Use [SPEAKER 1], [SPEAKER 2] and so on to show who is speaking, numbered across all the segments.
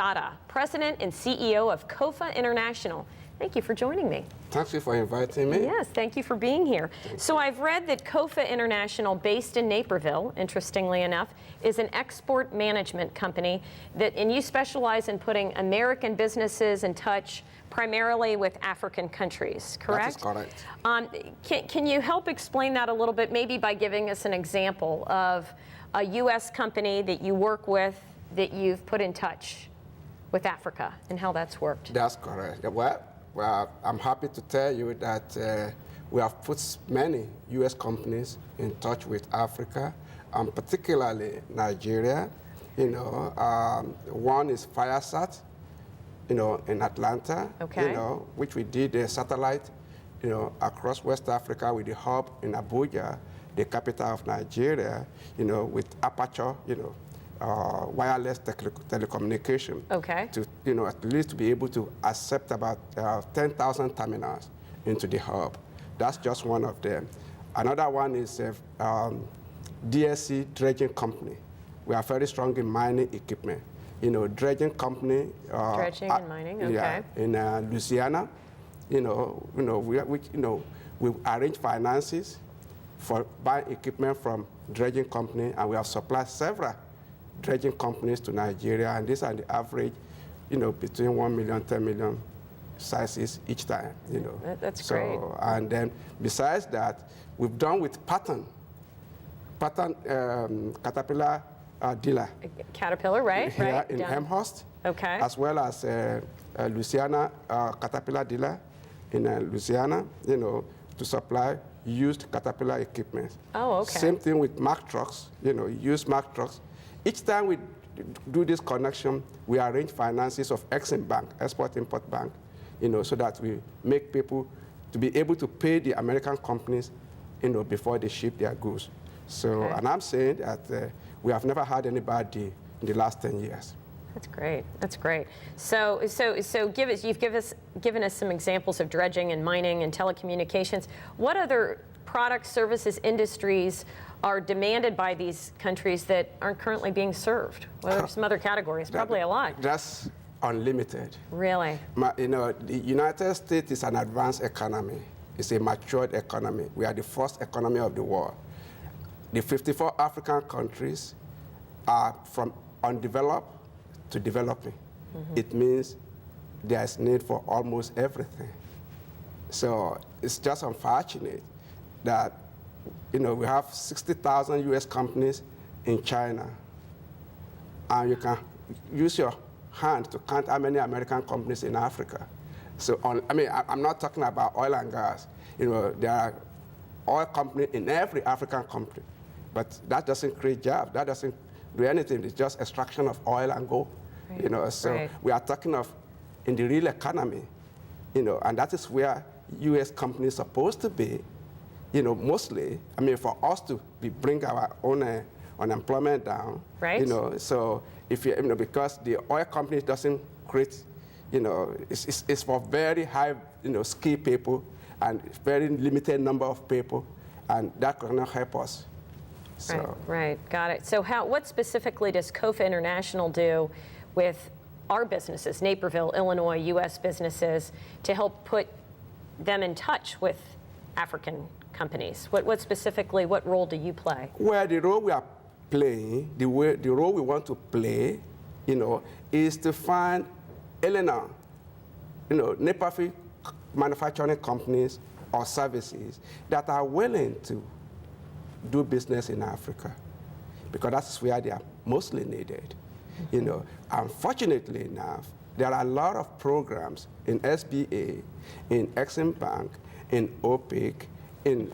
[SPEAKER 1] Jada, President and CEO of Kofa International. Thank you for joining me.
[SPEAKER 2] Thank you for inviting me.
[SPEAKER 1] Yes, thank you for being here. So I've read that Kofa International, based in Naperville, interestingly enough, is an export management company and you specialize in putting American businesses in touch primarily with African countries, correct?
[SPEAKER 2] That is correct.
[SPEAKER 1] Can you help explain that a little bit, maybe by giving us an example of a U.S. company that you work with that you've put in touch with Africa and how that's worked?
[SPEAKER 2] That's correct. Well, I'm happy to tell you that we have put many U.S. companies in touch with Africa, particularly Nigeria. One is Firesat, in Atlanta,
[SPEAKER 1] okay.
[SPEAKER 2] Which we did a satellite, across West Africa with the hub in Abuja, the capital of Nigeria, with aperture, wireless telecommunication.
[SPEAKER 1] Okay.
[SPEAKER 2] To, at least to be able to accept about 10,000 terminals into the hub. That's just one of them. Another one is DSC Dredging Company. We are very strong in mining equipment. Dredging company.
[SPEAKER 1] Dredging and mining, okay.
[SPEAKER 2] Yeah, in Louisiana. We arrange finances for buying equipment from dredging company, and we have supplied several dredging companies to Nigeria, and these are the average, between 1 million, 10 million sizes each time,
[SPEAKER 1] That's great.
[SPEAKER 2] And then besides that, we've done with Pattern Caterpillar dealer.
[SPEAKER 1] Caterpillar, right?
[SPEAKER 2] Here in Amherst.
[SPEAKER 1] Okay.
[SPEAKER 2] As well as Louisiana Caterpillar dealer in Louisiana, to supply used Caterpillar equipment.
[SPEAKER 1] Oh, okay.
[SPEAKER 2] Same thing with Mack trucks, used Mack trucks. Each time we do this connection, we arrange finances of Exim Bank, Export-Import Bank, so that we make people to be able to pay the American companies, before they ship their goods. So,
[SPEAKER 1] okay.
[SPEAKER 2] And I'm saying that we have never had any bad deal in the last 10 years.
[SPEAKER 1] That's great. That's great. So you've given us some examples of dredging and mining and telecommunications. What other products, services, industries are demanded by these countries that aren't currently being served? What are some other categories? Probably a lot.
[SPEAKER 2] That's unlimited.
[SPEAKER 1] Really?
[SPEAKER 2] The United States is an advanced economy. It's a matured economy. We are the first economy of the world. The 54 African countries are from undeveloped to developing. Mm-hmm. It means there's need for almost everything. So it's just unfortunate that we have 60,000 U.S. companies in China, and you can use your hand to count how many American companies in Africa. So, I'm not talking about oil and gas. There are oil companies in every African country, but that doesn't create jobs. That doesn't do anything. It's just extraction of oil and gold.
[SPEAKER 1] Right.
[SPEAKER 2] So
[SPEAKER 1] right.
[SPEAKER 2] We are talking of in the real economy, and that is where U.S. companies are supposed to be. Mostly, for us to bring our own unemployment down.
[SPEAKER 1] Right.
[SPEAKER 2] So if because the oil companies doesn't create, it's for very high, skilled people and very limited number of people, and that cannot help us. So.
[SPEAKER 1] Right. Got it. So what specifically does Kofa International do with our businesses, Naperville, Illinois, U.S. businesses, to help put them in touch with African companies? What role do you play?
[SPEAKER 2] Well, the role we are playing, the role we want to play, is to find Naperville manufacturing companies or services that are willing to do business in Africa, because that's where they are mostly needed. Unfortunately enough, there are a lot of programs in SBA, in Exim Bank, in OPIC, in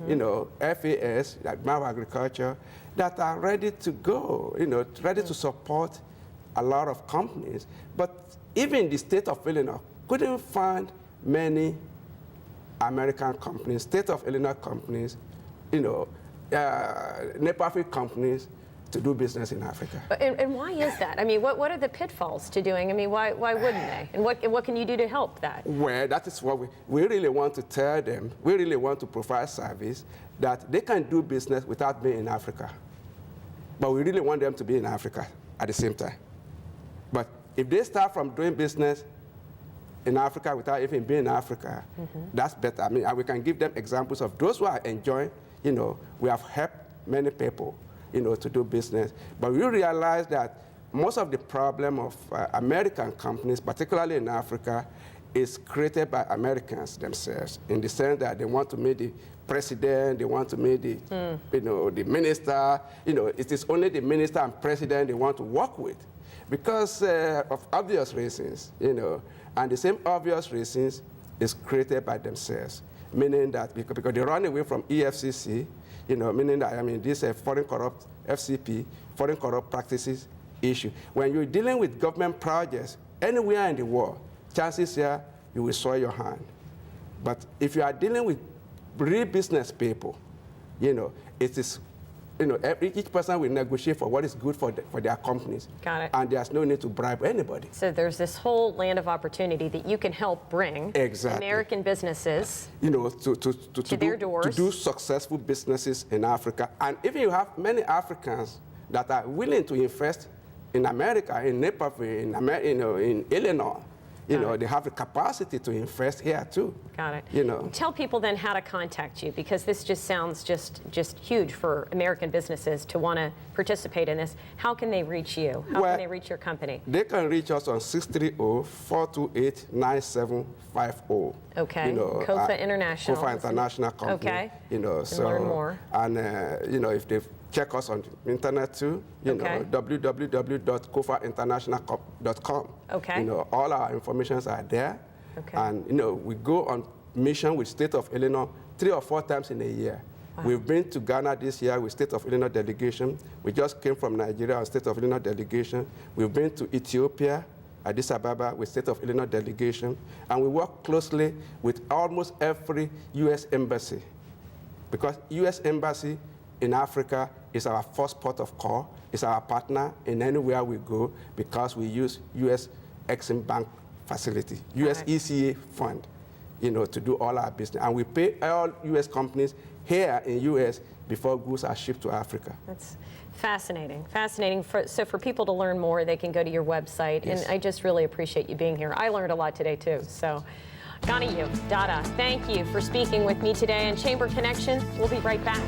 [SPEAKER 2] FAS, like Mav Agriculture, that are ready to go, ready to support a lot of companies. But even the state of Illinois couldn't find many American companies, state of Illinois companies, Naperville companies to do business in Africa.
[SPEAKER 1] And why is that? What are the pitfalls to doing? Why wouldn't they? And what can you do to help that?
[SPEAKER 2] Well, that is what we really want to tell them. We really want to provide service that they can do business without being in Africa. But we really want them to be in Africa at the same time. But if they start from doing business in Africa without even being in Africa, that's better. I mean, and we can give them examples of those who are enjoying, we have helped many people, to do business. But we realize that most of the problem of American companies, particularly in Africa, is created by Americans themselves, in the sense that they want to meet the president, they want to meet the, the minister. It is only the minister and president they want to work with, because of obvious reasons, and the same obvious reasons is created by themselves, meaning that because they run away from EFCC, meaning that, this foreign corrupt FCP, foreign corrupt practices issue. When you're dealing with government projects anywhere in the world, chances are you will soil your hand. But if you are dealing with real business people, it is, each person will negotiate for what is good for their companies.
[SPEAKER 1] Got it.
[SPEAKER 2] And there's no need to bribe anybody.
[SPEAKER 1] So there's this whole land of opportunity that you can help bring American businesses to their doors.
[SPEAKER 2] To do successful businesses in Africa. And if you have many Africans that are willing to invest in America, in Naperville, in Illinois, they have the capacity to invest here too.
[SPEAKER 1] Got it. Tell people then how to contact you, because this just sounds just huge for American businesses to want to participate in this. How can they reach you? How can they reach your company?
[SPEAKER 2] They can reach us on 630-428-9750.
[SPEAKER 1] Okay. Kofa International.
[SPEAKER 2] Kofa International company.
[SPEAKER 1] Okay.
[SPEAKER 2] So
[SPEAKER 1] learn more.
[SPEAKER 2] And if they check us on the internet too, www.kofainternational.com.
[SPEAKER 1] Okay.
[SPEAKER 2] All our informations are there.
[SPEAKER 1] Okay.
[SPEAKER 2] And we go on mission with State of Illinois 3 or 4 times in a year.
[SPEAKER 1] Wow.
[SPEAKER 2] We've been to Ghana this year with State of Illinois delegation. We just came from Nigeria on State of Illinois delegation. We've been to Ethiopia, Addis Ababa with State of Illinois delegation. And we work closely with almost every U.S. embassy, because U.S. embassy in Africa is our first port of call, is our partner in anywhere we go, because we use U.S. Exim Bank facility, U.S. ECA fund, to do all our business. And we pay all U.S. companies here in U.S. before goods are shipped to Africa.
[SPEAKER 1] That's fascinating, fascinating. So for people to learn more, they can go to your website.
[SPEAKER 2] Yes.
[SPEAKER 1] And I just really appreciate you being here. I learned a lot today too. So Ganiyu Dada, thank you for speaking with me today on Chamber Connection. We'll be right back.